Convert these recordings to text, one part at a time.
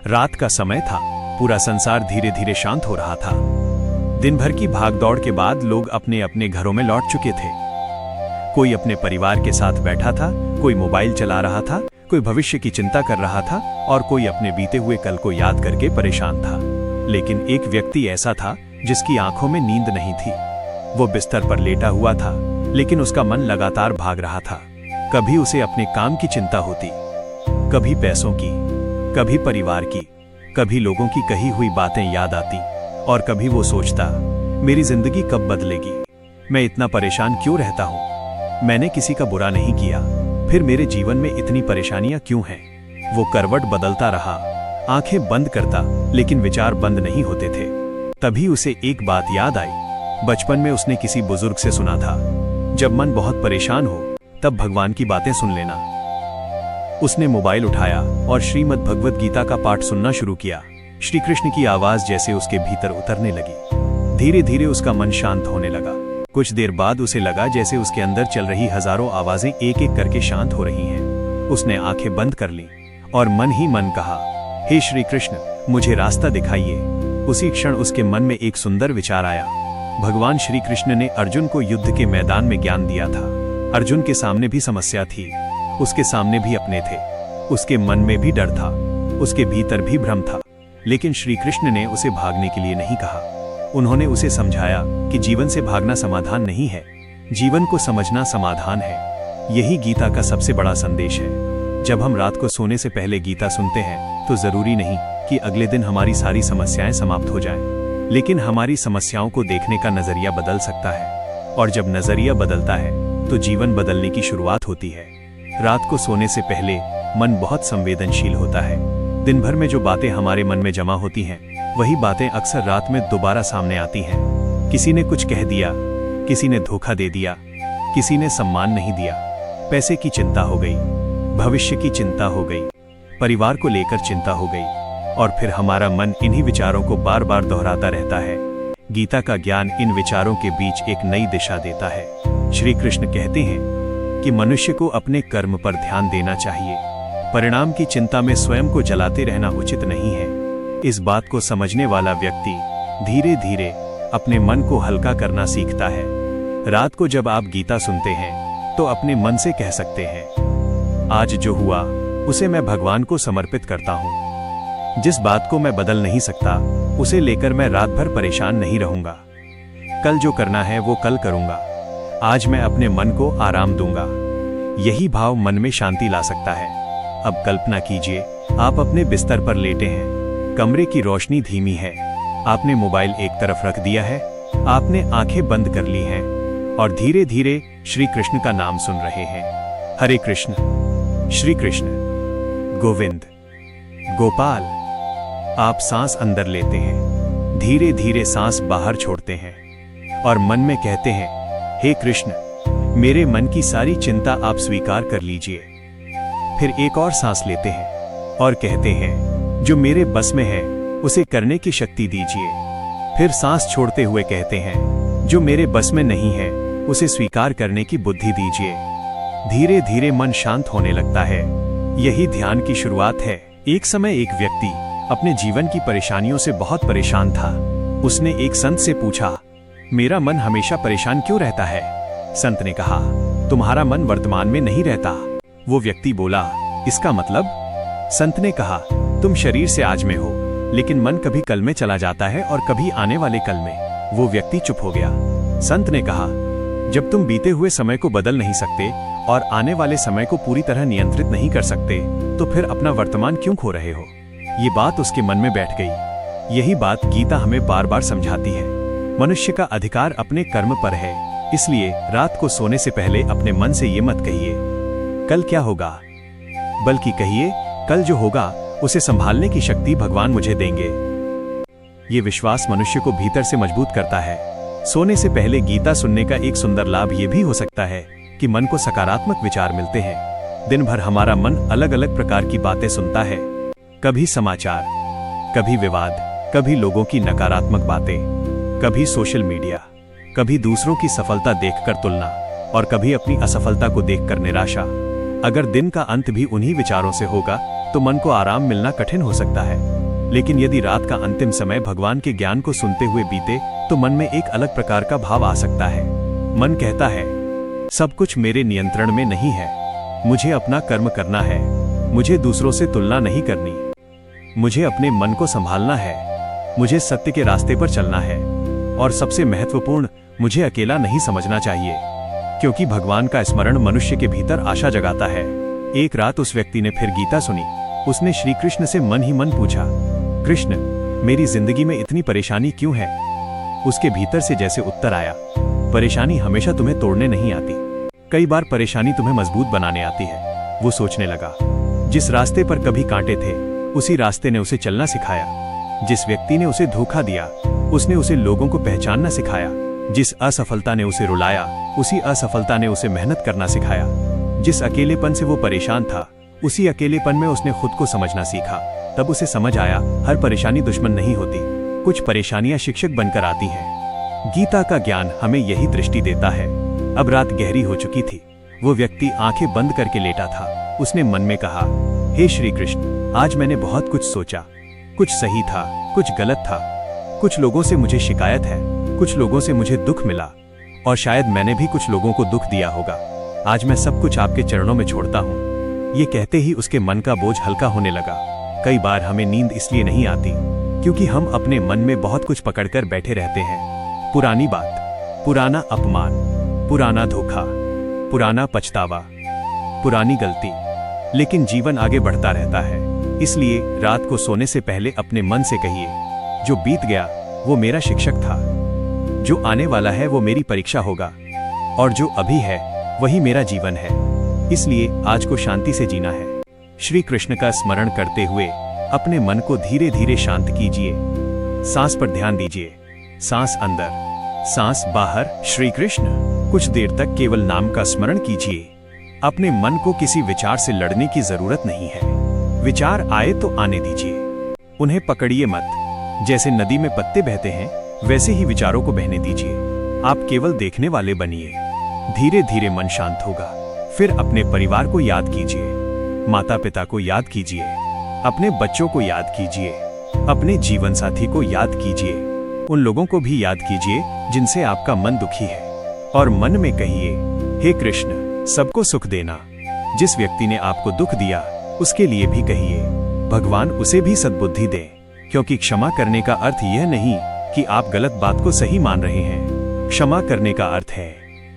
रात का समय था। पूरा संसार धीरे धीरे शांत हो रहा था। दिन भर की भागदौड़ के बाद लोग अपने अपने घरों में लौट चुके थे। कोई अपने परिवार के साथ बैठा था, कोई मोबाइल चला रहा था, कोई भविष्य की चिंता कर रहा था और कोई अपने बीते हुए कल को याद करके परेशान था। लेकिन एक व्यक्ति ऐसा था जिसकी आंखों में नींद नहीं थी। वो बिस्तर पर लेटा हुआ था, लेकिन उसका मन लगातार भाग रहा था। कभी उसे अपने काम की चिंता होती, कभी पैसों की, कभी परिवार की, कभी लोगों की कही हुई बातें याद आती और कभी वो सोचता, मेरी जिंदगी कब बदलेगी, मैं इतना परेशान क्यों रहता हूं, मैंने किसी का बुरा नहीं किया, फिर मेरे जीवन में इतनी परेशानियां क्यों हैं। वो करवट बदलता रहा, आंखें बंद करता, लेकिन विचार बंद नहीं होते थे। तभी उसे एक बात याद आई। बचपन में उसने किसी बुजुर्ग से सुना था, जब मन बहुत परेशान हो तब भगवान की बातें सुन लेना। उसने मोबाइल उठाया और श्रीमद् भगवद गीता का पाठ सुनना शुरू किया। श्री कृष्ण की आवाज जैसे उसके भीतर उतरने लगी। धीरे धीरे उसका मन शांत होने लगा। कुछ देर बाद उसे लगा जैसे उसके अंदर चल रही हजारों आवाजें एक एक करके शांत हो रही हैं। उसने आंखें बंद कर लीं और मन ही मन कहा, हे श्री कृष्ण, मुझे रास्ता दिखाइए। उसी क्षण उसके मन में एक सुंदर विचार आया। भगवान श्री कृष्ण ने अर्जुन को युद्ध के मैदान में ज्ञान दिया था। अर्जुन के सामने भी समस्या थी, उसके सामने भी अपने थे, उसके मन में भी डर था, उसके भीतर भी भ्रम था। लेकिन श्री कृष्ण ने उसे भागने के लिए नहीं कहा। उन्होंने उसे समझाया कि जीवन से भागना समाधान नहीं है, जीवन को समझना समाधान है। यही गीता का सबसे बड़ा संदेश है। जब हम रात को सोने से पहले गीता सुनते हैं तो जरूरी नहीं कि अगले दिन हमारी सारी समस्याएं समाप्त हो जाएं, लेकिन हमारी समस्याओं को देखने का नजरिया बदल सकता है। और जब नजरिया बदलता है तो जीवन बदलने की शुरुआत होती है। रात को सोने से पहले मन बहुत संवेदनशील होता है। दिन भर में जो बातें हमारे मन में जमा होती हैं, वही बातें अक्सर रात में दोबारा सामने आती हैं। किसी ने कुछ कह दिया, किसी ने धोखा दे दिया, किसी ने सम्मान नहीं दिया, पैसे की चिंता हो गई, भविष्य की चिंता हो गई, परिवार को लेकर चिंता हो गई, और फिर हमारा मन इन्हीं विचारों को बार बार दोहराता रहता है। गीता का ज्ञान इन विचारों के बीच एक नई दिशा देता है। श्री कृष्ण कहते हैं कि मनुष्य को अपने कर्म पर ध्यान देना चाहिए, परिणाम की चिंता में स्वयं को जलाते रहना उचित नहीं है। इस बात को समझने वाला व्यक्ति धीरे धीरे अपने मन को हल्का करना सीखता है। रात को जब आप गीता सुनते हैं तो अपने मन से कह सकते हैं, आज जो हुआ उसे मैं भगवान को समर्पित करता हूँ। जिस बात को मैं बदल नहीं सकता उसे लेकर मैं रात भर परेशान नहीं रहूंगा। कल जो करना है वो कल करूंगा, आज मैं अपने मन को आराम दूंगा। यही भाव मन में शांति ला सकता है। अब कल्पना कीजिए, आप अपने बिस्तर पर लेटे हैं, कमरे की रोशनी धीमी है, आपने मोबाइल एक तरफ रख दिया है, आपने आंखें बंद कर ली हैं और धीरे धीरे श्री कृष्ण का नाम सुन रहे हैं। हरे कृष्ण, श्री कृष्ण, गोविंद, गोपाल। आप सांस अंदर लेते हैं, धीरे धीरे सांस बाहर छोड़ते हैं और मन में कहते हैं, हे कृष्ण, मेरे मन की सारी चिंता आप स्वीकार कर लीजिए। फिर एक और सांस लेते हैं और कहते हैं, जो मेरे बस में है उसे करने की शक्ति दीजिए। फिर सांस छोड़ते हुए कहते हैं, जो मेरे बस में नहीं है उसे स्वीकार करने की बुद्धि दीजिए। धीरे धीरे मन शांत होने लगता है। यही ध्यान की शुरुआत है। एक समय एक व्यक्ति अपने जीवन की परेशानियों से बहुत परेशान था। उसने एक संत से पूछा, मेरा मन हमेशा परेशान क्यों रहता है? संत ने कहा, तुम्हारा मन वर्तमान में नहीं रहता। वो व्यक्ति बोला, इसका मतलब? संत ने कहा, तुम शरीर से आज में हो, लेकिन मन कभी कल में चला जाता है और कभी आने वाले कल में। वो व्यक्ति चुप हो गया। संत ने कहा, जब तुम बीते हुए समय को बदल नहीं सकते और आने वाले समय को पूरी तरह नियंत्रित नहीं कर सकते, तो फिर अपना वर्तमान क्यों खो रहे हो? ये बात उसके मन में बैठ गई। यही बात गीता हमें बार बार समझाती है। मनुष्य का अधिकार अपने कर्म पर है, इसलिए रात को सोने से पहले अपने मन से ये मत कहिए, कल क्या होगा, बल्कि कहिए, कल जो होगा उसे संभालने की शक्ति भगवान मुझे देंगे। ये विश्वास मनुष्य को भीतर से मजबूत करता है। सोने से पहले गीता सुनने का एक सुंदर लाभ ये भी हो सकता है कि मन को सकारात्मक विचार मिलते हैं। दिन भर हमारा मन अलग अलग प्रकार की बातें सुनता है, कभी समाचार, कभी विवाद, कभी लोगों की नकारात्मक बातें, कभी सोशल मीडिया, कभी दूसरों की सफलता देखकर तुलना और कभी अपनी असफलता को देखकर निराशा। अगर दिन का अंत भी उन्हीं विचारों से होगा तो मन को आराम मिलना कठिन हो सकता है, लेकिन यदि रात का अंतिम समय भगवान के ज्ञान को सुनते हुए बीते तो मन में एक अलग प्रकार का भाव आ सकता है। मन कहता है, सब कुछ मेरे नियंत्रण में नहीं है, मुझे अपना कर्म करना है, मुझे दूसरों से तुलना नहीं करनी, मुझे अपने मन को संभालना है, मुझे सत्य के रास्ते पर चलना है, और सबसे महत्वपूर्ण, मुझे अकेला नहीं समझना चाहिए, क्योंकि भगवान का स्मरण मनुष्य के भीतर आशा जगाता है। एक रात उस व्यक्ति ने फिर गीता सुनी। उसने श्री कृष्ण से मन ही मन पूछा, कृष्ण, मेरी जिंदगी में इतनी परेशानी क्यों है? उसके भीतर से जैसे उत्तर आया, परेशानी हमेशा तुम्हें तोड़ने नहीं आती, कई बार परेशानी तुम्हें मजबूत बनाने आती है। वो सोचने लगा, जिस रास्ते पर कभी कांटे थे उसी रास्ते ने उसे चलना सिखाया। जिस व्यक्ति ने उसे धोखा दिया उसने उसे लोगों को पहचानना सिखाया। जिस असफलता ने उसे रुलाया उसी असफलता ने उसे मेहनत करना सिखाया। जिस अकेलेपन से वो परेशान था उसी अकेलेपन में उसने खुद को समझना सीखा। तब उसे समझ आया, हर परेशानी दुश्मन नहीं होती, कुछ परेशानियां शिक्षक बनकर आती हैं। गीता का ज्ञान हमें यही दृष्टि देता है। अब रात गहरी हो चुकी थी। वो व्यक्ति आंखें बंद करके लेटा था। उसने मन में कहा, हे श्री कृष्ण, आज मैंने बहुत कुछ सोचा, कुछ सही था, कुछ गलत था, कुछ लोगों से मुझे शिकायत है, कुछ लोगों से मुझे दुख मिला, और शायद मैंने भी कुछ लोगों को दुख दिया होगा। आज मैं सब कुछ आपके चरणों में छोड़ता हूँ। ये कहते ही उसके मन का बोझ हल्का होने लगा। कई बार हमें नींद इसलिए नहीं आती क्योंकि हम अपने मन में बहुत कुछ पकड़कर बैठे रहते हैं। पुरानी बात, पुराना अपमान, पुराना धोखा, पुराना पछतावा, पुरानी गलती। लेकिन जीवन आगे बढ़ता रहता है, इसलिए रात को सोने से पहले अपने मन से कहिए, जो बीत गया वो मेरा शिक्षक था, जो आने वाला है वो मेरी परीक्षा होगा, और जो अभी है वही मेरा जीवन है। इसलिए आज को शांति से जीना है। श्री कृष्ण का स्मरण करते हुए अपने मन को धीरे धीरे शांत कीजिए। सांस पर ध्यान दीजिए, सांस अंदर, सांस बाहर। श्री कृष्ण, कुछ देर तक केवल नाम का स्मरण कीजिए। अपने मन को किसी विचार से लड़ने की जरूरत नहीं है। विचार आए तो आने दीजिए, उन्हें पकड़िए मत। जैसे नदी में पत्ते बहते हैं वैसे ही विचारों को बहने दीजिए। आप केवल देखने वाले बनिए। धीरे धीरे मन शांत होगा। फिर अपने परिवार को याद कीजिए, माता पिता को याद कीजिए, अपने बच्चों को याद कीजिए, अपने जीवन साथी को याद कीजिए, उन लोगों को भी याद कीजिए जिनसे आपका मन दुखी है, और मन में कहिए, हे कृष्ण, सबको सुख देना। जिस व्यक्ति ने आपको दुख दिया उसके लिए भी कहिए, भगवान उसे भी सद्बुद्धि दे। क्योंकि क्षमा करने का अर्थ यह नहीं कि आप गलत बात को सही मान रहे हैं। क्षमा करने का अर्थ है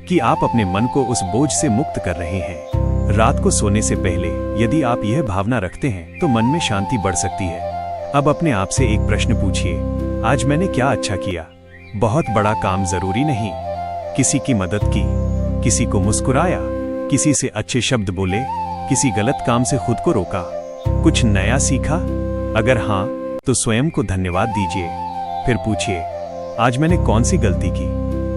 कि आप अपने मन को उस बोझ से मुक्त कर रहे हैं। रात को सोने से पहले यदि आप यह भावना रखते हैं तो मन में शांति बढ़ सकती है। अब अपने आप से एक प्रश्न पूछिए, आज मैंने क्या अच्छा किया? बहुत बड़ा काम जरूरी नहीं, किसी की मदद की, किसी को मुस्कुराया, किसी से अच्छे शब्द बोले, किसी गलत काम से खुद को रोका, कुछ नया सीखा? अगर हाँ तो स्वयं को धन्यवाद दीजिए। फिर पूछिए, आज मैंने कौन सी गलती की?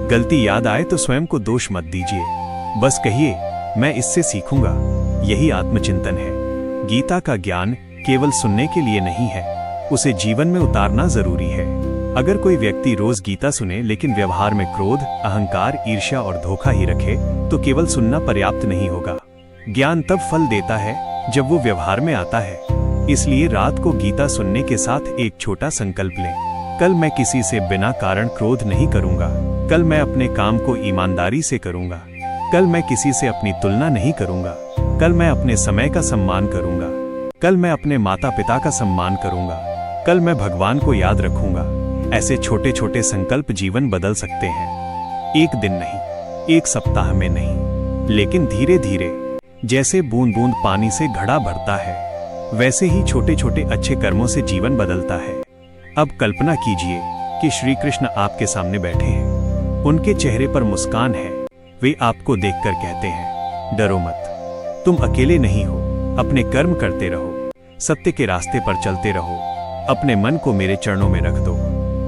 गलती याद आए तो स्वयं को दोष मत दीजिए, बस कहिए, मैं इससे सीखूंगा। यही आत्मचिंतन है। गीता का ज्ञान केवल सुनने के लिए नहीं है, उसे जीवन में उतारना जरूरी है। अगर कोई व्यक्ति रोज गीता सुने लेकिन व्यवहार में क्रोध, अहंकार, ईर्ष्या और धोखा ही रखे तो केवल सुनना पर्याप्त नहीं होगा। ज्ञान तब फल देता है जब वो व्यवहार में आता है। इसलिए रात को गीता सुनने के साथ एक छोटा संकल्प लें, कल मैं किसी से बिना कारण क्रोध नहीं करूंगा, कल मैं अपने काम को ईमानदारी से करूंगा, कल मैं किसी से अपनी तुलना नहीं करूंगा, कल मैं अपने समय का सम्मान करूंगा, कल मैं अपने माता पिता का सम्मान करूंगा, कल मैं भगवान को याद रखूंगा। ऐसे छोटे छोटे संकल्प जीवन बदल सकते हैं। एक दिन नहीं, एक सप्ताह में नहीं, लेकिन धीरे धीरे। जैसे बूंद बूंद पानी से घड़ा भरता है, वैसे ही छोटे छोटे अच्छे कर्मों से जीवन बदलता है। अब कल्पना कीजिए कि श्री कृष्ण आपके सामने बैठे हैं, उनके चेहरे पर मुस्कान है। वे आपको देखकर कहते हैं, डरो मत, तुम अकेले नहीं हो, अपने कर्म करते रहो, सत्य के रास्ते पर चलते रहो, अपने मन को मेरे चरणों में रख दो।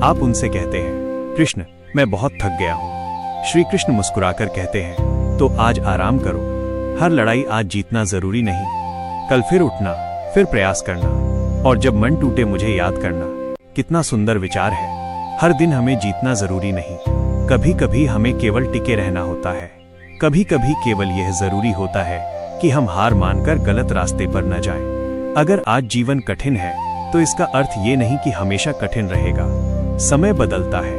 आप उनसे कहते हैं, कृष्ण, मैं बहुत थक गया हूँ। श्री कृष्ण मुस्कुराकर कहते हैं, तो आज आराम करो। हर लड़ाई आज जीतना जरूरी नहीं, कल फिर उठना, फिर प्रयास करना, और जब मन टूटे मुझे याद करना। कितना सुंदर विचार है। हर दिन हमें जीतना जरूरी नहीं, कभी कभी हमें केवल टिके रहना होता है। कभी कभी केवल यह जरूरी होता है कि हम हार मानकर गलत रास्ते पर न जाएं। अगर आज जीवन कठिन है तो इसका अर्थ ये नहीं कि हमेशा कठिन रहेगा। समय बदलता है,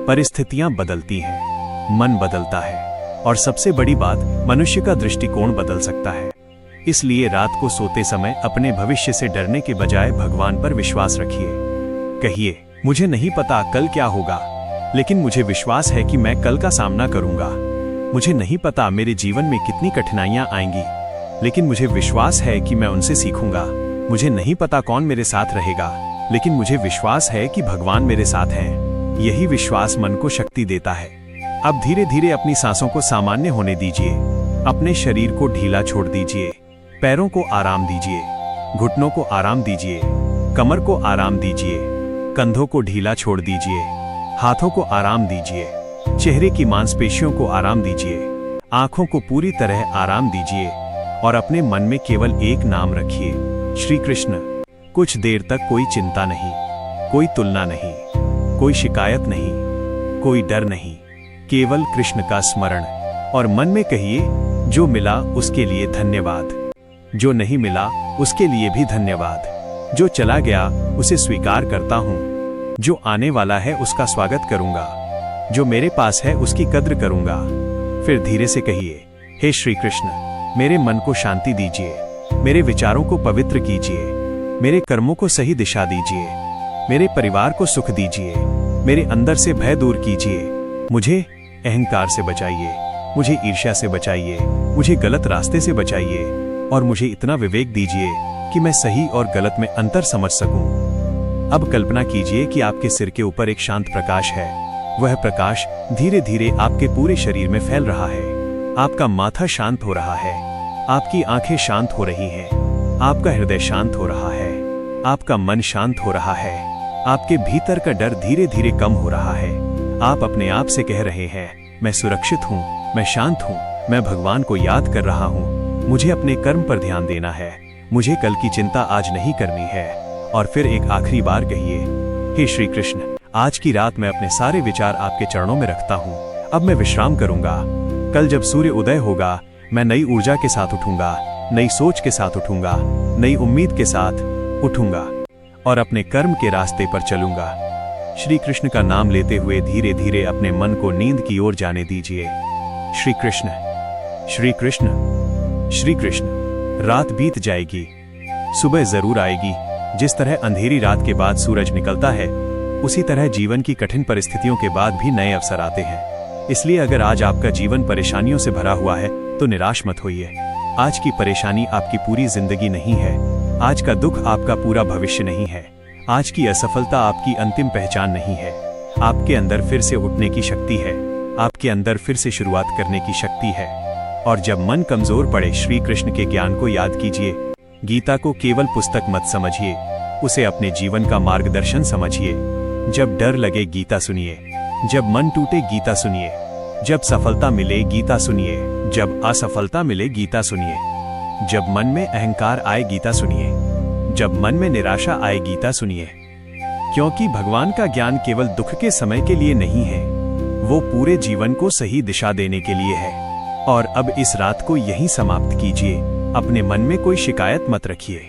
परिस्थितियां बदलती हैं, मन बदलता है और सबसे बड़ी बात, मनुष्य का दृष्टिकोण बदल सकता है। इसलिए रात को सोते समय अपने भविष्य से डरने के बजाय भगवान पर विश्वास रखिए। कहिए, मुझे नहीं पता कल क्या होगा, लेकिन मुझे विश्वास है कि मैं कल का सामना करूंगा। मुझे नहीं पता मेरे जीवन में कितनी कठिनाइयां आएंगी, लेकिन मुझे विश्वास है कि मैं उनसे सीखूंगा। मुझे नहीं पता कौन मेरे साथ रहेगा, लेकिन मुझे विश्वास है कि भगवान मेरे साथ हैं। यही विश्वास मन को शक्ति देता है। अब धीरे धीरे अपनी सांसों को सामान्य होने दीजिए। अपने शरीर को ढीला छोड़ दीजिए। पैरों को आराम दीजिए, घुटनों को आराम दीजिए, कमर को आराम दीजिए, कंधों को ढीला छोड़ दीजिए, हाथों को आराम दीजिए, चेहरे की मांसपेशियों को आराम दीजिए, आंखों को पूरी तरह आराम दीजिए और अपने मन में केवल एक नाम रखिए, श्री कृष्ण। कुछ देर तक कोई चिंता नहीं, कोई तुलना नहीं, कोई शिकायत नहीं, कोई डर नहीं, केवल कृष्ण का स्मरण। और मन में कहिए, जो मिला उसके लिए धन्यवाद, जो नहीं मिला उसके लिए भी धन्यवाद, जो चला गया उसे स्वीकार करता हूँ, जो आने वाला है उसका स्वागत करूंगा, जो मेरे पास है उसकी कद्र करूंगा। फिर धीरे से कहिए, हे श्री कृष्ण, मेरे मन को शांति दीजिए, मेरे विचारों को पवित्र कीजिए, मेरे कर्मों को सही दिशा दीजिए, मेरे परिवार को सुख दीजिए, मेरे अंदर से भय दूर कीजिए, मुझे अहंकार से बचाइए, मुझे ईर्ष्या से बचाइए, मुझे गलत रास्ते से बचाइए और मुझे इतना विवेक दीजिए कि मैं सही और गलत में अंतर समझ सकूं। अब कल्पना कीजिए कि आपके सिर के ऊपर एक शांत प्रकाश है। वह प्रकाश धीरे धीरे आपके पूरे शरीर में फैल रहा है। आपका माथा शांत हो रहा है, आपकी आंखें शांत हो रही हैं, आपका हृदय शांत हो रहा है, आपका मन शांत हो रहा है, आपके भीतर का डर धीरे धीरे कम हो रहा है। आप अपने आप से कह रहे हैं, मैं सुरक्षित हूँ, मैं शांत हूँ, मैं भगवान को याद कर रहा हूँ, मुझे अपने कर्म पर ध्यान देना है, मुझे कल की चिंता आज नहीं करनी है। और फिर एक आखिरी बार कहिए, हे श्री कृष्ण, आज की रात मैं अपने सारे विचार आपके चरणों में रखता हूँ। अब मैं विश्राम करूंगा। कल जब सूर्य उदय होगा, मैं नई ऊर्जा के साथ उठूंगा, नई सोच के साथ उठूंगा, नई उम्मीद के साथ उठूंगा और अपने कर्म के रास्ते पर चलूंगा। श्री कृष्ण का नाम लेते हुए धीरे धीरे अपने मन को नींद की ओर जाने दीजिए। श्री कृष्ण, श्री कृष्ण, श्री कृष्ण। रात बीत जाएगी, सुबह जरूर आएगी। जिस तरह अंधेरी रात के बाद सूरज निकलता है, उसी तरह जीवन की कठिन परिस्थितियों के बाद भी नए अवसर आते हैं। इसलिए अगर आज आपका जीवन परेशानियों से भरा हुआ है तो निराश मत होइए। आज की परेशानी आपकी पूरी जिंदगी नहीं है। आज का दुख आपका पूरा भविष्य नहीं है। आज की असफलता आपकी अंतिम पहचान नहीं है। आपके अंदर फिर से उठने की शक्ति है, आपके अंदर फिर से शुरुआत करने की शक्ति है। और जब मन कमजोर पड़े, श्री कृष्ण के ज्ञान को याद कीजिए। गीता को केवल पुस्तक मत समझिए, उसे अपने जीवन का मार्गदर्शन समझिए। जब डर लगे, गीता सुनिए। जब मन टूटे, गीता सुनिए। जब सफलता मिले, गीता सुनिए। जब असफलता मिले, गीता सुनिए। जब मन में अहंकार आए, गीता सुनिए। जब मन में निराशा आए, गीता सुनिए। क्योंकि भगवान का ज्ञान केवल दुख के समय के लिए नहीं है, वो पूरे जीवन को सही दिशा देने के लिए है। और अब इस रात को यहीं समाप्त कीजिए। अपने मन में कोई शिकायत मत रखिए।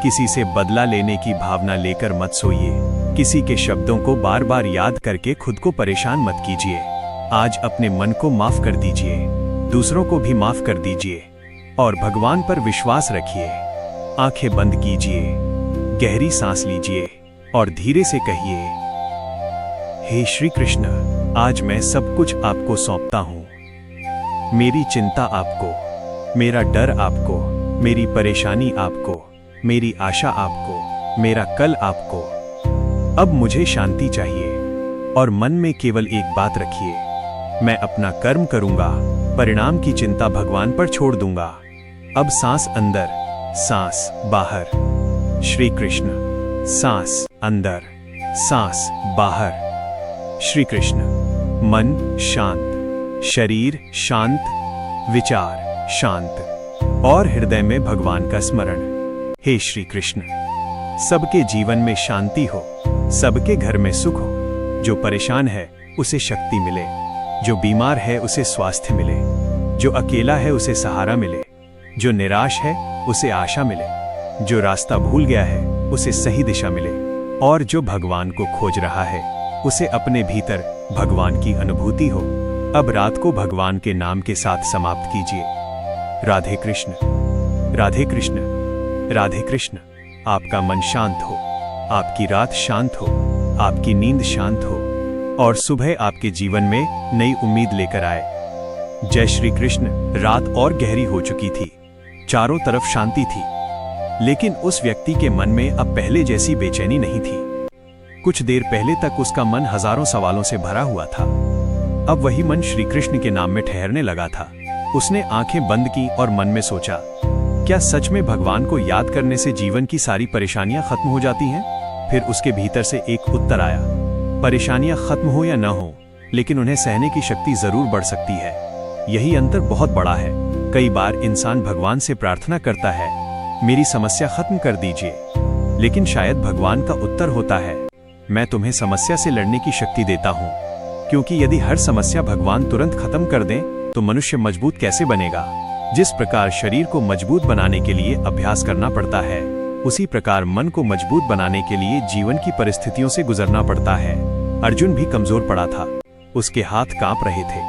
किसी से बदला लेने की भावना लेकर मत सोइए। किसी के शब्दों को बार बार याद करके खुद को परेशान मत कीजिए। आज अपने मन को माफ कर दीजिए, दूसरों को भी माफ कर दीजिए और भगवान पर विश्वास रखिए। आंखें बंद कीजिए, गहरी सांस लीजिए और धीरे से कहिए, हे श्री कृष्ण, आज मैं सब कुछ आपको सौंपता हूं। मेरी चिंता आपको, मेरा डर आपको, मेरी परेशानी आपको, मेरी आशा आपको, मेरा कल आपको। अब मुझे शांति चाहिए और मन में केवल एक बात रखिए, मैं अपना कर्म करूंगा, परिणाम की चिंता भगवान पर छोड़ दूंगा। अब सांस अंदर, सांस बाहर। श्री कृष्ण। सांस अंदर, सांस बाहर। श्री कृष्ण। मन शांत, शरीर शांत, विचार शांत और हृदय में भगवान का स्मरण। हे श्री कृष्ण, सबके जीवन में शांति हो, सबके घर में सुख हो। जो परेशान है उसे शक्ति मिले, जो बीमार है उसे स्वास्थ्य मिले, जो अकेला है उसे सहारा मिले, जो निराश है उसे आशा मिले, जो रास्ता भूल गया है उसे सही दिशा मिले, और जो भगवान को खोज रहा है उसे अपने भीतर भगवान की अनुभूति हो। अब रात को भगवान के नाम के साथ समाप्त कीजिए। राधे कृष्ण, राधे कृष्ण, राधे कृष्ण। आपका मन शांत हो, आपकी रात शांत हो, आपकी नींद शांत हो, और सुबह आपके जीवन में नई उम्मीद लेकर आए। जय श्री कृष्ण। रात और गहरी हो चुकी थी, चारों तरफ शांति थी, लेकिन उस व्यक्ति के मन में अब पहले जैसी बेचैनी नहीं थी। कुछ देर पहले तक उसका मन हजारों सवालों से भरा हुआ था, अब वही मन श्री कृष्ण के नाम में ठहरने लगा था। उसने आंखें बंद की और मन में सोचा, क्या सच में भगवान को याद करने से जीवन की सारी परेशानियां खत्म हो जाती हैं? फिर उसके भीतर से एक उत्तर आया, परेशानियां खत्म हो या न हो, लेकिन उन्हें सहने की शक्ति जरूर बढ़ सकती है। यही अंतर बहुत बड़ा है। कई बार इंसान भगवान से प्रार्थना करता है, मेरी समस्या खत्म कर दीजिए, लेकिन शायद भगवान का उत्तर होता है, मैं तुम्हें समस्या से लड़ने की शक्ति देता हूँ। क्योंकि यदि हर समस्या भगवान तुरंत खत्म कर दें तो मनुष्य मजबूत कैसे बनेगा? जिस प्रकार शरीर को मजबूत बनाने के लिए अभ्यास करना पड़ता है, उसी प्रकार मन को मजबूत बनाने के लिए जीवन की परिस्थितियों से गुजरना पड़ता है। अर्जुन भी कमजोर पड़ा था, उसके हाथ कांप रहे थे,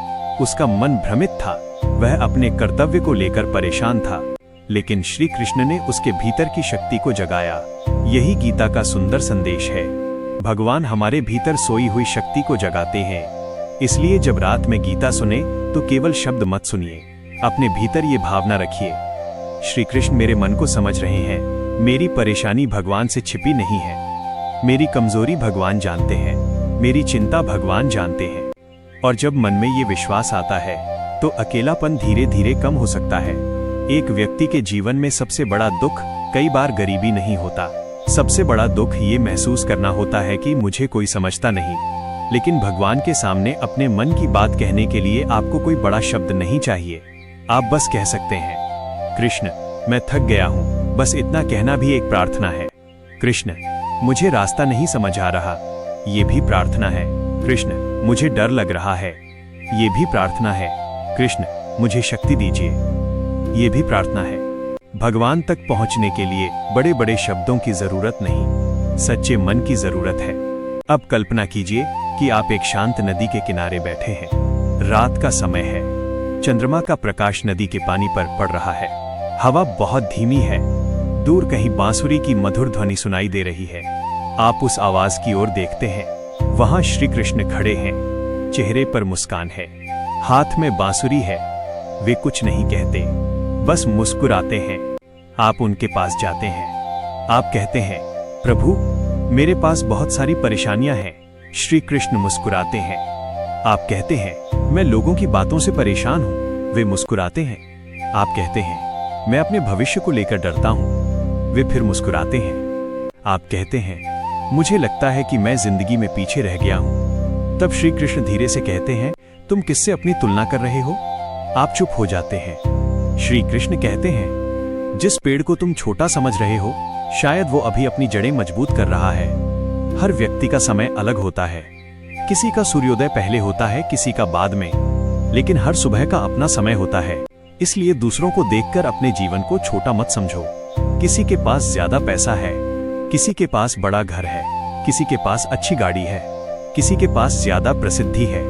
उसका मन भ्रमित था, वह अपने कर्तव्य को लेकर परेशान था, लेकिन श्री कृष्ण ने उसके भीतर की शक्ति को जगाया। यही गीता का सुंदर संदेश है। भगवान हमारे भीतर सोई हुई शक्ति को जगाते हैं। इसलिए जब रात में गीता सुने तो केवल शब्द मत सुनिए, अपने भीतर ये भावना रखिए, श्री कृष्ण मेरे मन को समझ रहे हैं, मेरी परेशानी भगवान से छिपी नहीं है, मेरी कमजोरी भगवान जानते हैं, मेरी चिंता भगवान जानते हैं। और जब मन में ये विश्वास आता है तो अकेलापन धीरे धीरे कम हो सकता है। एक व्यक्ति के जीवन में सबसे बड़ा दुख कई बार गरीबी नहीं होता, सबसे बड़ा दुख ये महसूस करना होता है कि मुझे कोई समझता नहीं। लेकिन भगवान के सामने अपने मन की बात कहने के लिए आपको कोई बड़ा शब्द नहीं चाहिए, आप बस कह सकते हैं, कृष्ण मैं थक गया हूँ, बस इतना कहना भी एक प्रार्थना है। कृष्ण मुझे रास्ता नहीं समझ आ रहा, ये भी प्रार्थना है। कृष्ण मुझे डर लग रहा है, ये भी प्रार्थना है। कृष्ण मुझे शक्ति दीजिए, ये भी प्रार्थना है। भगवान तक पहुंचने के लिए बड़े बड़े शब्दों की जरूरत नहीं, सच्चे मन की जरूरत है। अब कल्पना कीजिए कि आप एक शांत नदी के किनारे बैठे हैं, रात का समय है, चंद्रमा का प्रकाश नदी के पानी पर पड़ रहा है, हवा बहुत धीमी है, दूर कहीं बांसुरी की मधुर ध्वनि सुनाई दे रही है। आप उस आवाज की ओर देखते हैं, वहां श्री कृष्ण खड़े हैं, चेहरे पर मुस्कान है, हाथ में बांसुरी है, वे कुछ नहीं कहते, बस मुस्कुराते हैं। आप उनके पास जाते हैं, आप कहते हैं, प्रभु मेरे पास बहुत सारी परेशानियां हैं। श्री कृष्ण मुस्कुराते हैं। आप कहते हैं, मैं लोगों की बातों से परेशान हूं, वे मुस्कुराते हैं। आप कहते हैं, मैं अपने भविष्य को लेकर डरता हूं, वे फिर मुस्कुराते हैं। आप कहते हैं, मुझे लगता है कि मैं जिंदगी में पीछे रह गया हूं। तब श्री कृष्ण धीरे से कहते हैं, तुम किससे अपनी तुलना कर रहे हो? आप चुप हो जाते हैं। श्री कृष्ण कहते हैं, जिस पेड़ को तुम छोटा समझ रहे हो, शायद वो अभी अपनी जड़ें मजबूत कर रहा है। हर व्यक्ति का समय अलग होता है, किसी का सूर्योदय पहले होता है, किसी का बाद में, लेकिन हर सुबह का अपना समय होता है। इसलिए दूसरों को देखकर अपने जीवन को छोटा मत समझो। किसी के पास ज्यादा पैसा है, किसी के पास बड़ा घर है, किसी के पास अच्छी गाड़ी है, किसी के पास ज्यादा प्रसिद्धि है,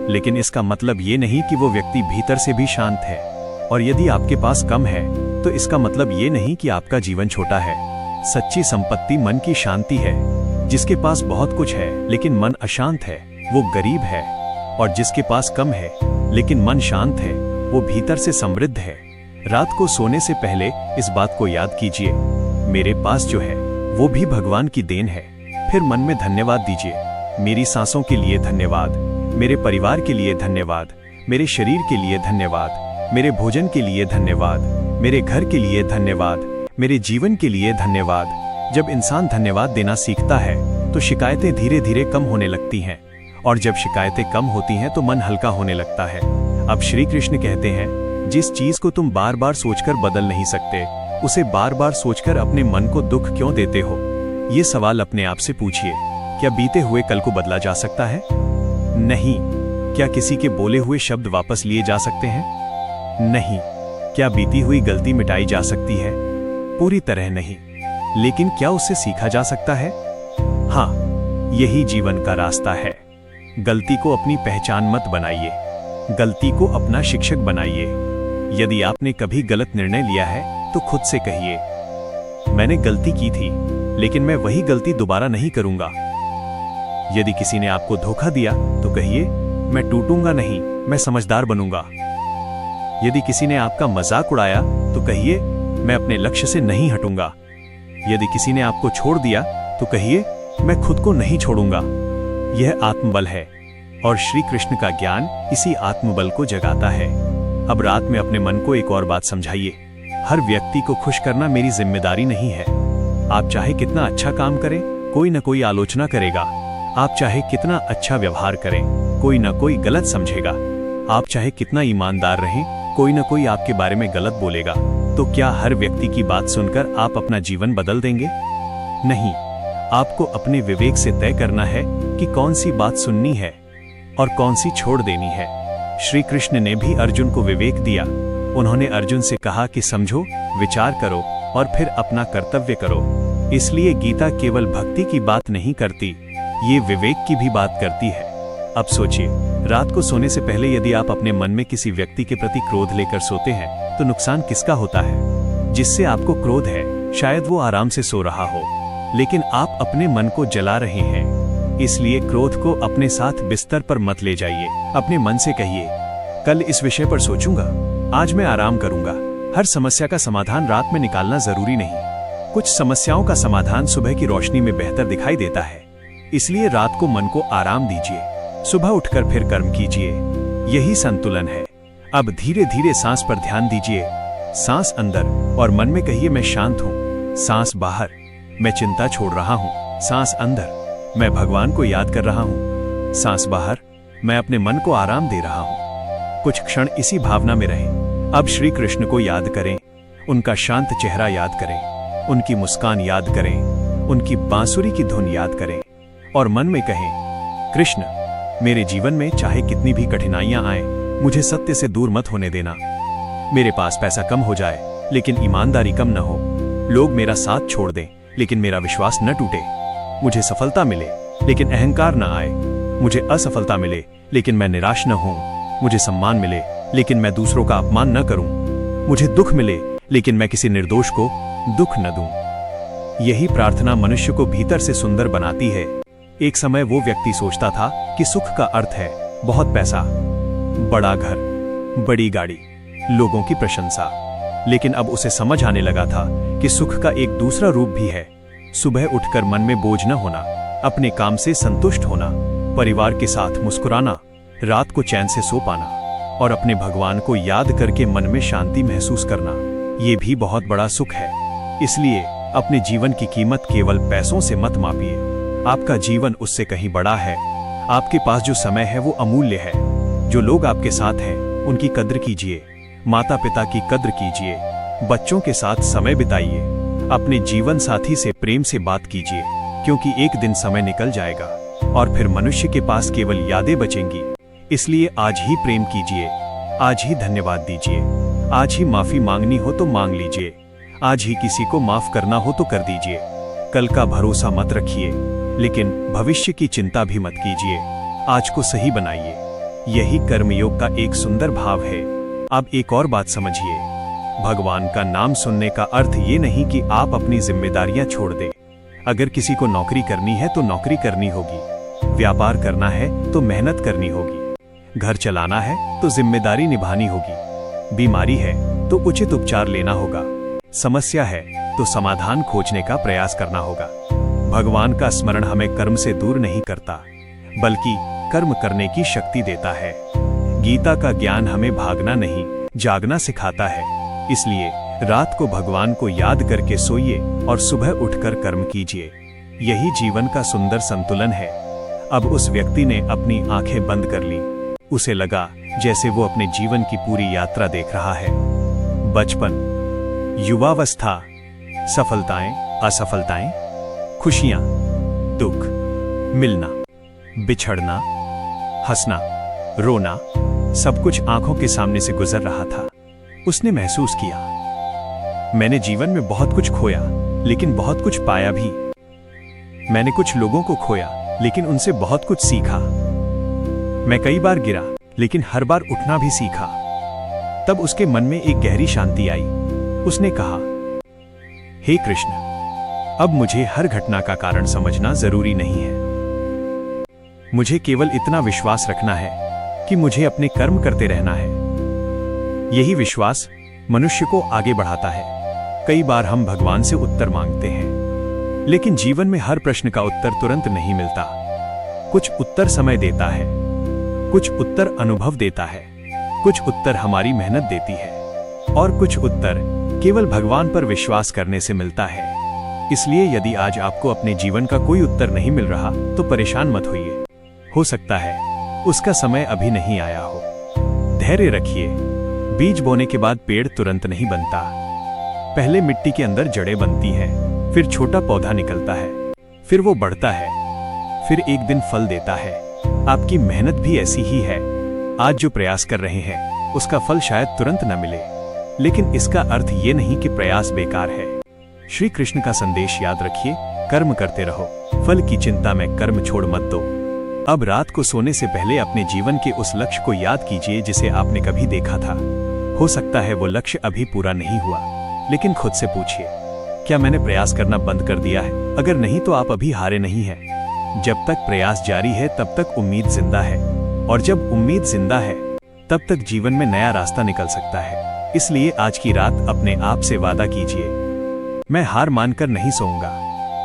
लेकिन इसका मतलब ये नहीं कि वो व्यक्ति भीतर से भी शांत है। और यदि आपके पास कम है तो इसका मतलब ये नहीं कि आपका जीवन छोटा है। सच्ची संपत्ति मन की शांति है। जिसके पास बहुत कुछ है लेकिन मन अशांत है, वो गरीब है, और जिसके पास कम है लेकिन मन शांत है, वो भीतर से समृद्ध है। रात को सोने से पहले इस बात को याद कीजिए, मेरे पास जो है वो भी भगवान की देन है। फिर मन में धन्यवाद दीजिए, मेरी सांसों के लिए धन्यवाद, मेरे परिवार के लिए धन्यवाद, मेरे शरीर के लिए धन्यवाद, मेरे भोजन के लिए धन्यवाद, मेरे घर के लिए धन्यवाद, मेरे जीवन के लिए धन्यवाद। जब इंसान धन्यवाद देना सीखता है तो शिकायतें धीरे धीरे कम होने लगती हैं, और जब शिकायतें कम होती हैं तो मन हल्का होने लगता है। अब श्री कृष्ण कहते हैं, जिस चीज को तुम बार बार सोचकर बदल नहीं सकते, उसे बार बार सोचकर अपने मन को दुख क्यों देते हो? ये सवाल अपने आप से पूछिए, क्या बीते हुए कल को बदला जा सकता है? नहीं। क्या किसी के बोले हुए शब्द वापस लिए जा सकते हैं? नहीं। क्या बीती हुई गलती मिटाई जा सकती है? पूरी तरह नहीं। लेकिन क्या उससे सीखा जा सकता है? हाँ, यही जीवन का रास्ता है। गलती को अपनी पहचान मत बनाइए, गलती को अपना शिक्षक बनाइए। यदि आपने कभी गलत निर्णय लिया है तो खुद से कहिए, मैंने गलती की थी, लेकिन मैं वही गलती दोबारा नहीं करूंगा। यदि किसी ने आपको धोखा दिया तो कहिए, मैं टूटूंगा नहीं, मैं समझदार बनूंगा। यदि किसी ने आपका मजाक उड़ाया तो कहिए, मैं अपने लक्ष्य से नहीं हटूंगा। यदि किसी ने आपको छोड़ दिया तो कहिए, मैं खुद को नहीं छोड़ूंगा। यह आत्मबल है और श्री कृष्ण का ज्ञान इसी आत्मबल को जगाता है। अब रात में अपने मन को एक और बात समझाइए, हर व्यक्ति को खुश करना मेरी जिम्मेदारी नहीं है। आप चाहे कितना अच्छा काम करें, कोई न कोई आलोचना करेगा। आप चाहे कितना अच्छा व्यवहार करें, कोई न कोई गलत समझेगा। आप चाहे कितना ईमानदार रहें, कोई न कोई आपके बारे में गलत बोलेगा। तो क्या हर व्यक्ति की बात सुनकर आप अपना जीवन बदल देंगे? नहीं, आपको अपने विवेक से तय करना है कि कौन सी बात सुननी है और कौन सी छोड़ देनी है। श्री कृष्ण ने भी अर्जुन को विवेक दिया। उन्होंने अर्जुन से कहा कि समझो, विचार करो और फिर अपना कर्तव्य करो। इसलिए गीता केवल भक्ति की बात नहीं करती, ये विवेक की भी बात करती है। अब सोचिए, रात को सोने से पहले यदि आप अपने मन में किसी व्यक्ति के प्रति क्रोध लेकर सोते हैं तो नुकसान किसका होता है? जिससे आपको क्रोध है, शायद वो आराम से सो रहा हो, लेकिन आप अपने मन को जला रहे हैं। इसलिए क्रोध को अपने साथ बिस्तर पर मत ले जाइए। अपने मन से कहिए, कल इस विषय पर सोचूंगा, आज मैं आराम करूंगा। हर समस्या का समाधान रात में निकालना जरूरी नहीं। कुछ समस्याओं का समाधान सुबह की रोशनी में बेहतर दिखाई देता है। इसलिए रात को मन को आराम दीजिए, सुबह उठकर फिर कर्म कीजिए। यही संतुलन है। अब धीरे धीरे सांस पर ध्यान दीजिए। सांस अंदर और मन में कहिए, मैं शांत हूँ। सांस बाहर, मैं चिंता छोड़ रहा हूँ। सांस अंदर, मैं भगवान को याद कर रहा हूँ। सांस बाहर, मैं अपने मन को आराम दे रहा हूँ। कुछ क्षण इसी भावना में रहें। अब श्री कृष्ण को याद करें, उनका शांत चेहरा याद करें, उनकी मुस्कान याद करें, उनकी बांसुरी की धुन याद करें और मन में कहें, कृष्ण, मेरे जीवन में चाहे कितनी भी कठिनाइयां आए, मुझे सत्य से दूर मत होने देना। मेरे पास पैसा कम हो जाए, लेकिन ईमानदारी कम न हो। लोग मेरा साथ छोड़ दें, लेकिन मेरा विश्वास न टूटे। मुझे सफलता मिले, लेकिन अहंकार न आए। मुझे असफलता मिले, लेकिन मैं निराश न हूं। मुझे सम्मान मिले, लेकिन मैं दूसरों का अपमान न करूं। मुझे दुख मिले, लेकिन मैं किसी निर्दोष को दुख न दूं। यही प्रार्थना मनुष्य को भीतर से सुंदर बनाती है। एक समय वो व्यक्ति सोचता था कि सुख का अर्थ है बहुत पैसा, बड़ा घर, बड़ी गाड़ी, लोगों की प्रशंसा। लेकिन अब उसे समझ आने लगा था कि सुख का एक दूसरा रूप भी है। सुबह उठकर मन में बोझ न होना, अपने काम से संतुष्ट होना, परिवार के साथ मुस्कुराना, रात को चैन से सो पाना और अपने भगवान को याद करके मन में शांति महसूस करना, ये भी बहुत बड़ा सुख है। इसलिए अपने जीवन की कीमत केवल पैसों से मत मापिए। आपका जीवन उससे कहीं बड़ा है। आपके पास जो समय है वो अमूल्य है। जो लोग आपके साथ हैं उनकी कद्र कीजिए। माता पिता की कद्र कीजिए। बच्चों के साथ समय बिताइए। अपने जीवन साथी से प्रेम से बात कीजिए, क्योंकि एक दिन समय निकल जाएगा और फिर मनुष्य के पास केवल यादें बचेंगी। इसलिए आज ही प्रेम कीजिए, आज ही धन्यवाद दीजिए, आज ही माफी मांगनी हो तो मांग लीजिए, आज ही किसी को माफ करना हो तो कर दीजिए। कल का भरोसा मत रखिए, लेकिन भविष्य की चिंता भी मत कीजिए। आज को सही बनाइए। यही कर्मयोग का एक सुंदर भाव है। अब एक और बात समझिए, भगवान का नाम सुनने का अर्थ ये नहीं कि आप अपनी जिम्मेदारियां छोड़ दें। अगर किसी को नौकरी करनी है तो नौकरी करनी होगी, व्यापार करना है तो मेहनत करनी होगी, घर चलाना है तो जिम्मेदारी निभानी होगी, बीमारी है तो उचित उपचार लेना होगा, समस्या है तो समाधान खोजने का प्रयास करना होगा। भगवान का स्मरण हमें कर्म से दूर नहीं करता, बल्कि कर्म करने की शक्ति देता है। गीता का ज्ञान हमें भागना नहीं, जागना सिखाता है। इसलिए रात को भगवान को याद करके सोइए और सुबह उठकर कर्म कीजिए। यही जीवन का सुंदर संतुलन है। अब उस व्यक्ति ने अपनी आंखें बंद कर ली। उसे लगा जैसे वो अपने जीवन की पूरी यात्रा देख रहा है। बचपन, युवावस्था, सफलताएं, असफलताएं, खुशियां, दुख, मिलना, बिछड़ना, हंसना, रोना, सब कुछ आंखों के सामने से गुजर रहा था। उसने महसूस किया, मैंने जीवन में बहुत कुछ खोया, लेकिन बहुत कुछ पाया भी। मैंने कुछ लोगों को खोया, लेकिन उनसे बहुत कुछ सीखा। मैं कई बार गिरा, लेकिन हर बार उठना भी सीखा। तब उसके मन में एक गहरी शांति आई। उसने कहा, हे कृष्ण, अब मुझे हर घटना का कारण समझना जरूरी नहीं है। मुझे केवल इतना विश्वास रखना है कि मुझे अपने कर्म करते रहना है। यही विश्वास मनुष्य को आगे बढ़ाता है। कई बार हम भगवान से उत्तर मांगते हैं, लेकिन जीवन में हर प्रश्न का उत्तर तुरंत नहीं मिलता। कुछ उत्तर समय देता है, कुछ उत्तर अनुभव देता है, कुछ उत्तर हमारी मेहनत देती है, और कुछ उत्तर केवल भगवान पर विश्वास करने से मिलता है। इसलिए यदि आज आपको अपने जीवन का कोई उत्तर नहीं मिल रहा तो परेशान मत होइए। हो सकता है उसका समय अभी नहीं आया हो। धैर्य रखिए। बीज बोने के बाद पेड़ तुरंत नहीं बनता। पहले मिट्टी के अंदर जड़ें बनती हैं, फिर छोटा पौधा निकलता है, फिर वो बढ़ता है, फिर एक दिन फल देता है। आपकी मेहनत भी ऐसी ही है। आज जो प्रयास कर रहे हैं उसका फल शायद तुरंत न मिले, लेकिन इसका अर्थ ये नहीं कि प्रयास बेकार है। श्री कृष्ण का संदेश याद रखिए, कर्म करते रहो, फल की चिंता में कर्म छोड़ मत दो। अब रात को सोने से पहले अपने जीवन के उस लक्ष्य को याद कीजिए जिसे आपने कभी देखा था। हो सकता है वो लक्ष्य अभी पूरा नहीं हुआ, लेकिन खुद से पूछिए, क्या मैंने प्रयास करना बंद कर दिया है? अगर नहीं तो आप अभी हारे नहीं हैं। जब तक प्रयास जारी है तब तक उम्मीद जिंदा है, और जब उम्मीद जिंदा है तब तक जीवन में नया रास्ता निकल सकता है। इसलिए आज की रात अपने आप से वादा कीजिए, मैं हार मानकर नहीं सोऊंगा,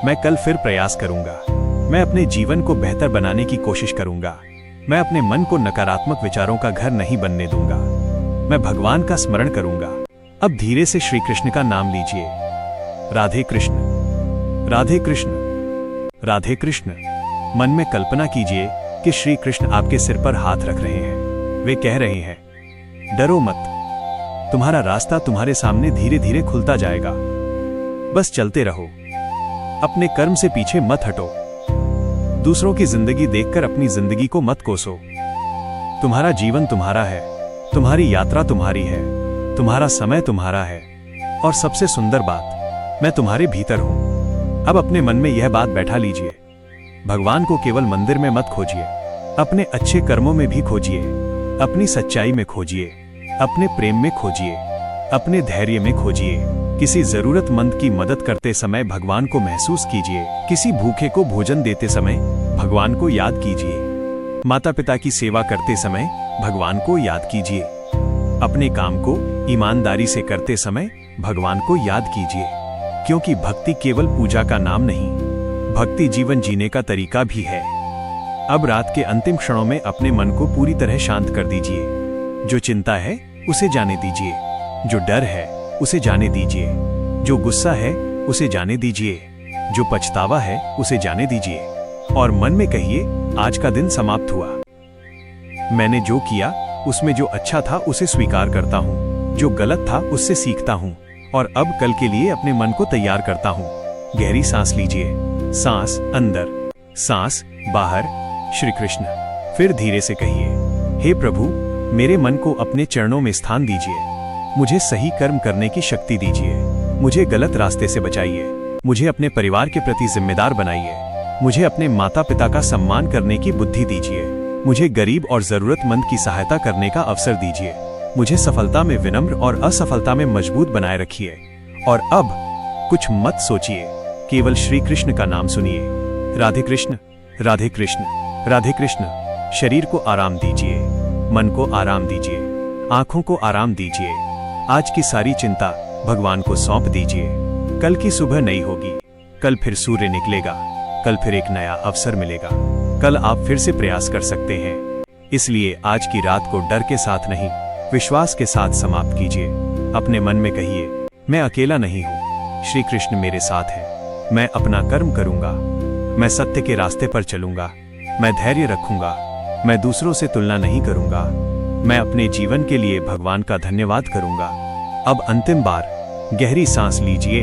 मैं कल फिर प्रयास करूंगा। मैं अपने जीवन को बेहतर बनाने की कोशिश करूंगा। मैं अपने मन को नकारात्मक विचारों का घर नहीं बनने दूंगा। मैं भगवान का स्मरण करूंगा। अब धीरे से श्री कृष्ण का नाम लीजिए। राधे कृष्ण, राधे कृष्ण, राधे कृष्ण। मन में कल्पना कीजिए कि श्री कृष्ण आपके सिर पर हाथ रख रहे हैं। वे कह रहे हैं, डरो मत, तुम्हारा रास्ता तुम्हारे सामने धीरे धीरे खुलता जाएगा। बस चलते रहो, अपने कर्म से पीछे मत हटो। दूसरों की जिंदगी देखकर अपनी जिंदगी को मत कोसो। तुम्हारा जीवन तुम्हारा है, तुम्हारी यात्रा तुम्हारी है, तुम्हारा समय तुम्हारा है, और सबसे सुंदर बात, मैं तुम्हारे भीतर हूं। अब अपने मन में यह बात बैठा लीजिए, भगवान को केवल मंदिर में मत खोजिए, अपने अच्छे कर्मों में भी खोजिए, अपनी सच्चाई में खोजिए, अपने प्रेम में खोजिए, अपने धैर्य में खोजिए। किसी जरूरतमंद की मदद करते समय भगवान को महसूस कीजिए। किसी भूखे को भोजन देते समय भगवान को याद कीजिए। माता पिता की सेवा करते समय भगवान को याद कीजिए। अपने काम को ईमानदारी से करते समय भगवान को याद कीजिए, क्योंकि भक्ति केवल पूजा का नाम नहीं, भक्ति जीवन जीने का तरीका भी है। अब रात के अंतिम क्षणों में अपने मन को पूरी तरह शांत कर दीजिए। जो चिंता है उसे जाने दीजिए, जो डर है उसे जाने दीजिए, जो गुस्सा है उसे जाने दीजिए, जो पछतावा है उसे जाने दीजिए, और मन में कहिए, आज का दिन समाप्त हुआ। मैंने जो किया उसमें जो अच्छा था उसे स्वीकार करता हूँ, जो गलत था उससे सीखता हूँ, और अब कल के लिए अपने मन को तैयार करता हूँ। गहरी सांस लीजिए, सांस अंदर, सांस बाहर। श्री कृष्ण। फिर धीरे से कहिए, हे प्रभु, मेरे मन को अपने चरणों में स्थान दीजिए। मुझे सही कर्म करने की शक्ति दीजिए, मुझे गलत रास्ते से बचाइए, मुझे अपने परिवार के प्रति जिम्मेदार बनाइए, मुझे अपने माता पिता का सम्मान करने की बुद्धि दीजिए, मुझे गरीब और जरूरतमंद की सहायता करने का अवसर दीजिए, मुझे सफलता में विनम्र और असफलता में मजबूत बनाए रखिए। और अब कुछ मत सोचिए, केवल श्री कृष्ण का नाम सुनिए। राधे कृष्ण, राधे कृष्ण, राधे कृष्ण। शरीर को आराम दीजिए, मन को आराम दीजिए, आंखों को आराम दीजिए। आज की सारी चिंता भगवान को सौंप दीजिए। कल की सुबह नई होगी, कल फिर सूर्य निकलेगा, कल फिर एक नया अवसर मिलेगा, कल आप फिर से प्रयास कर सकते हैं। इसलिए आज की रात को डर के साथ नहीं, विश्वास के साथ समाप्त कीजिए। अपने मन में कहिए, मैं अकेला नहीं हूँ, श्री कृष्ण मेरे साथ है। मैं अपना कर्म करूंगा, मैं सत्य के रास्ते पर चलूंगा, मैं धैर्य रखूंगा, मैं दूसरों से तुलना नहीं करूंगा, मैं अपने जीवन के लिए भगवान का धन्यवाद करूंगा। अब अंतिम बार गहरी सांस लीजिए,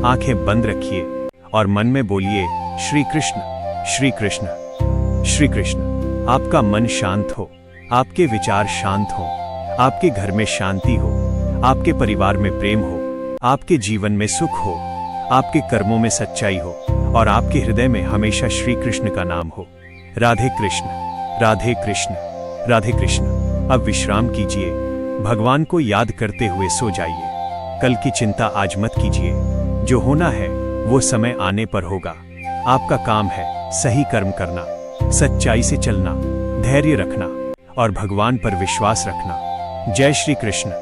आंखें बंद रखिए और मन में बोलिए, श्री कृष्ण, श्री कृष्ण, श्री कृष्ण। आपका मन शांत हो, आपके विचार शांत हो, आपके घर में शांति हो, आपके परिवार में प्रेम हो, आपके जीवन में सुख हो, आपके कर्मों में सच्चाई हो और आपके हृदय में हमेशा श्री कृष्ण का नाम हो। राधे कृष्ण, राधे कृष्ण, राधे कृष्ण। अब विश्राम कीजिए, भगवान को याद करते हुए सो जाइए। कल की चिंता आज मत कीजिए, जो होना है वो समय आने पर होगा। आपका काम है सही कर्म करना, सच्चाई से चलना, धैर्य रखना और भगवान पर विश्वास रखना। जय श्री कृष्ण।